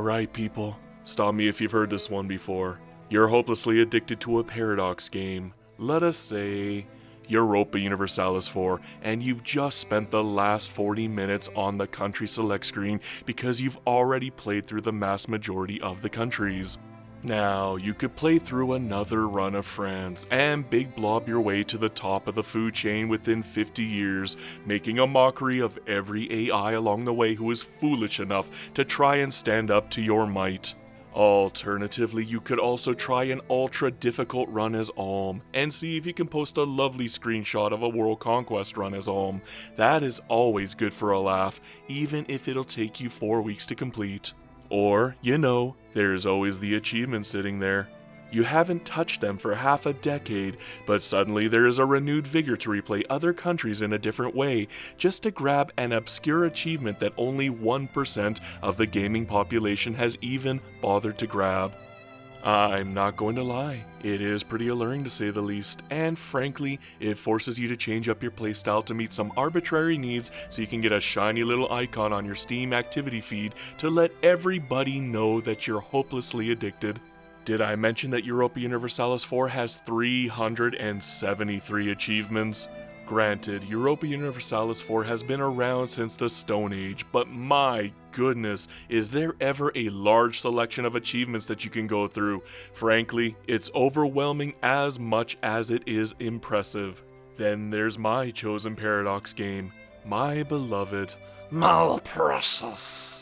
Alright people, stop me if you've heard this one before. You're hopelessly addicted to a Paradox game. Let us say Europa Universalis 4, and you've just spent the last 40 minutes on the country select screen because you've already played through the mass majority of the countries. Now, you could play through another run of France and big blob your way to the top of the food chain within 50 years, making a mockery of every AI along the way who is foolish enough to try and stand up to your might. Alternatively, you could also try an ultra difficult run as Alm, and see if you can post a lovely screenshot of a World Conquest run as Alm. That is always good for a laugh, even if it'll take you 4 weeks to complete. Or, there's always the achievements sitting there. You haven't touched them for half a decade, but suddenly there is a renewed vigor to replay other countries in a different way, just to grab an obscure achievement that only 1% of the gaming population has even bothered to grab. I'm not going to lie, it is pretty alluring to say the least, and frankly, it forces you to change up your playstyle to meet some arbitrary needs so you can get a shiny little icon on your Steam activity feed to let everybody know that you're hopelessly addicted. Did I mention that Europa Universalis 4 has 373 achievements? Granted, Europa Universalis 4 has been around since the Stone Age, but my goodness, is there ever a large selection of achievements that you can go through? Frankly, it's overwhelming as much as it is impressive. Then there's my chosen Paradox game, my beloved, my precious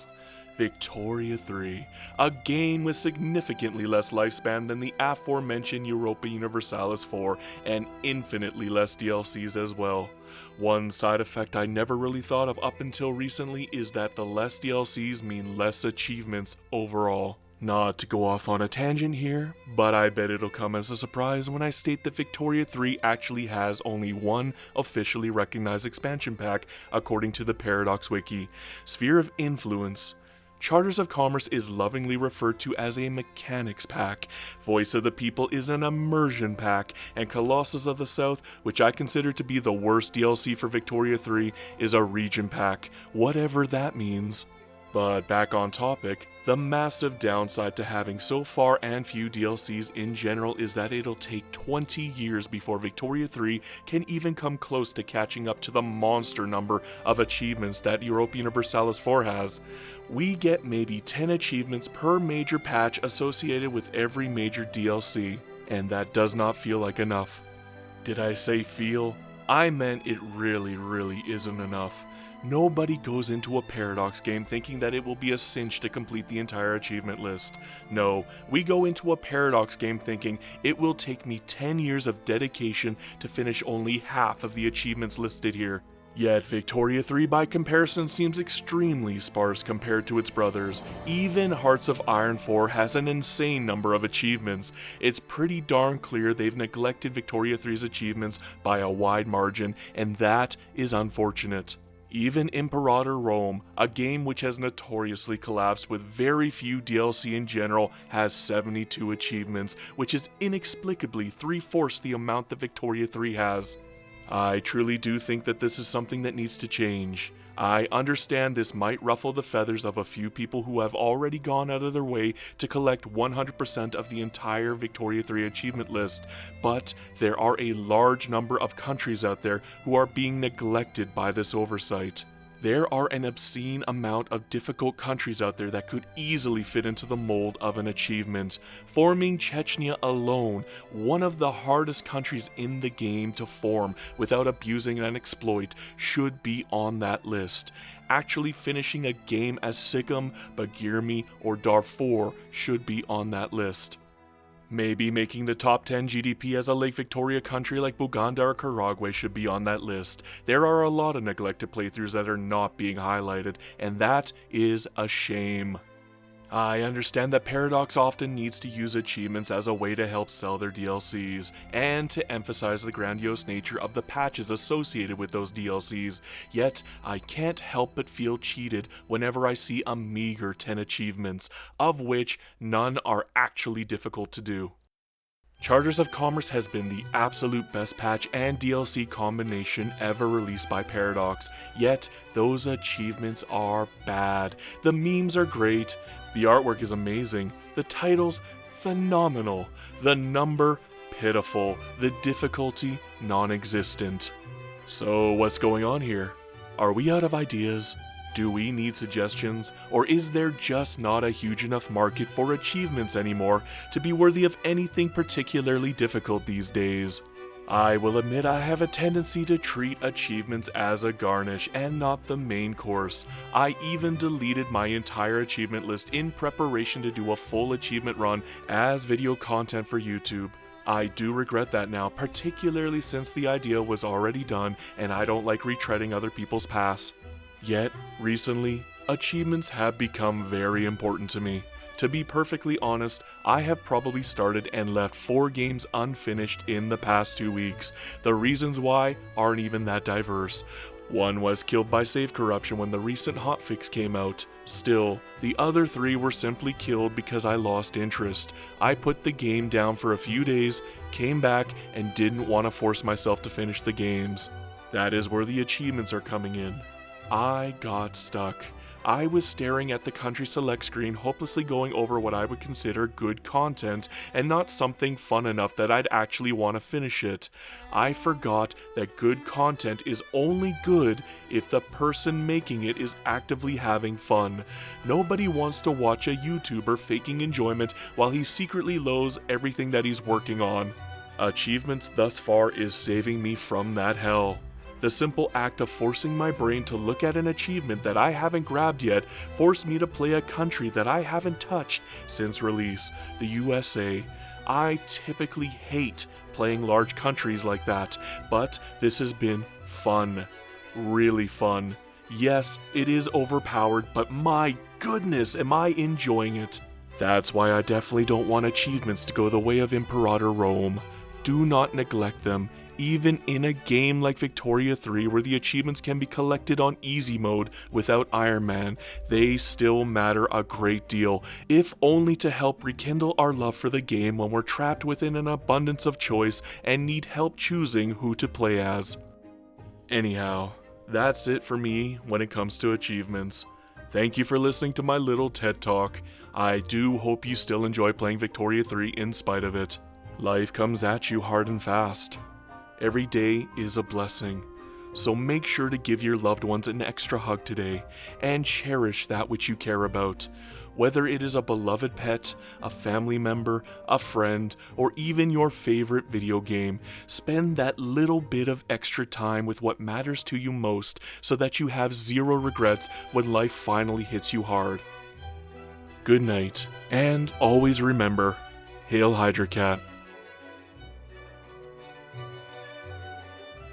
Victoria 3, a game with significantly less lifespan than the aforementioned Europa Universalis 4 and infinitely less DLCs as well. One side effect I never really thought of up until recently is that the less DLCs mean less achievements overall. Not to go off on a tangent here, but I bet it'll come as a surprise when I state that Victoria 3 actually has only one officially recognized expansion pack according to the Paradox Wiki, Sphere of Influence. Charters of Commerce is lovingly referred to as a mechanics pack, Voice of the People is an immersion pack, and Colossus of the South, which I consider to be the worst DLC for Victoria 3, is a region pack, whatever that means. But back on topic, the massive downside to having so far and few DLCs in general is that it'll take 20 years before Victoria 3 can even come close to catching up to the monster number of achievements that Europa Universalis 4 has. We get maybe 10 achievements per major patch associated with every major DLC, and that does not feel like enough. Did I say feel? I meant it really isn't enough. Nobody goes into a Paradox game thinking that it will be a cinch to complete the entire achievement list. No, we go into a Paradox game thinking it will take me 10 years of dedication to finish only half of the achievements listed here. Yet Victoria 3 by comparison seems extremely sparse compared to its brothers. Even Hearts of Iron 4 has an insane number of achievements. It's pretty darn clear they've neglected Victoria 3's achievements by a wide margin, and that is unfortunate. Even Imperator Rome, a game which has notoriously collapsed with very few DLC in general, has 72 achievements, which is inexplicably 3/4 the amount that Victoria 3 has. I truly do think that this is something that needs to change. I understand this might ruffle the feathers of a few people who have already gone out of their way to collect 100% of the entire Victoria 3 achievement list, but there are a large number of countries out there who are being neglected by this oversight. There are an obscene amount of difficult countries out there that could easily fit into the mold of an achievement. Forming Chechnya alone, one of the hardest countries in the game to form without abusing an exploit, should be on that list. Actually finishing a game as Sikkim, Bagirmi, or Darfur should be on that list. Maybe making the top 10 GDP as a Lake Victoria country like Buganda or Karagwe should be on that list. There are a lot of neglected playthroughs that are not being highlighted, and that is a shame. I understand that Paradox often needs to use achievements as a way to help sell their DLCs, and to emphasize the grandiose nature of the patches associated with those DLCs, yet I can't help but feel cheated whenever I see a meager 10 achievements, of which none are actually difficult to do. Charters of Commerce has been the absolute best patch and DLC combination ever released by Paradox, yet those achievements are bad. The memes are great, the artwork is amazing, the titles phenomenal, the number pitiful, the difficulty non-existent. So what's going on here? Are we out of ideas? Do we need suggestions? Or is there just not a huge enough market for achievements anymore to be worthy of anything particularly difficult these days? I will admit I have a tendency to treat achievements as a garnish and not the main course. I even deleted my entire achievement list in preparation to do a full achievement run as video content for YouTube. I do regret that now, particularly since the idea was already done and I don't like retreading other people's paths. Yet, recently, achievements have become very important to me. To be perfectly honest, I have probably started and left 4 games unfinished in the past 2 weeks. The reasons why aren't even that diverse. One was killed by save corruption when the recent hotfix came out. Still, the other 3 were simply killed because I lost interest. I put the game down for a few days, came back, and didn't want to force myself to finish the games. That is where the achievements are coming in. I got stuck. I was staring at the country select screen, hopelessly going over what I would consider good content and not something fun enough that I'd actually want to finish it. I forgot that good content is only good if the person making it is actively having fun. Nobody wants to watch a YouTuber faking enjoyment while he secretly loathes everything that he's working on. Achievements thus far is saving me from that hell. The simple act of forcing my brain to look at an achievement that I haven't grabbed yet forced me to play a country that I haven't touched since release, the USA. I typically hate playing large countries like that, but this has been fun. Really fun. Yes, it is overpowered, but my goodness, am I enjoying it. That's why I definitely don't want achievements to go the way of Imperator Rome. Do not neglect them. Even in a game like Victoria 3 where the achievements can be collected on easy mode without Iron Man, they still matter a great deal, if only to help rekindle our love for the game when we're trapped within an abundance of choice and need help choosing who to play as. Anyhow, that's it for me when it comes to achievements. Thank you for listening to my little TED Talk. I do hope you still enjoy playing Victoria 3 in spite of it. Life comes at you hard and fast. Every day is a blessing, so make sure to give your loved ones an extra hug today and cherish that which you care about. Whether it is a beloved pet, a family member, a friend, or even your favorite video game, spend that little bit of extra time with what matters to you most so that you have zero regrets when life finally hits you hard. Good night, and always remember, Hail Hydra Cat.